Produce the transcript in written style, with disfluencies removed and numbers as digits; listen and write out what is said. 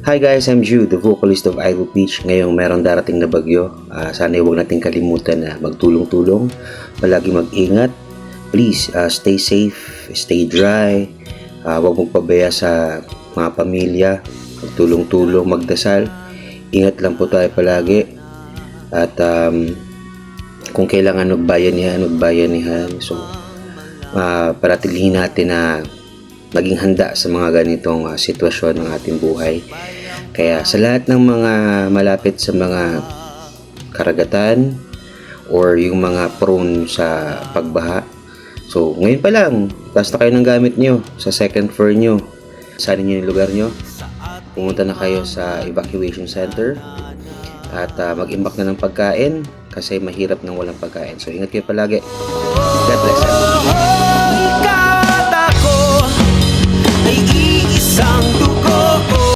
Hi guys, I'm Jude, the vocalist of Idle Peach. Ngayong meron darating na bagyo, sana huwag nating kalimutan na magtulong-tulong, palagi mag-ingat. Please, stay safe, stay dry, huwag magpabaya sa mga pamilya, magtulong-tulong, magdasal. Ingat lang po tayo palagi. At kung kailangan magbayanihan. So, paratilihin natin na maging handa sa mga ganitong sitwasyon ng ating buhay. Kaya sa lahat ng mga malapit sa mga karagatan or yung mga prone sa pagbaha, so ngayon pa lang, basta kayo ng gamit nyo sa second floor nyo, saan nyo yung lugar nyo, pumunta na kayo sa evacuation center at mag-imbak na ng pagkain kasi mahirap nang walang pagkain. So ingat kayo palagi. God bless you.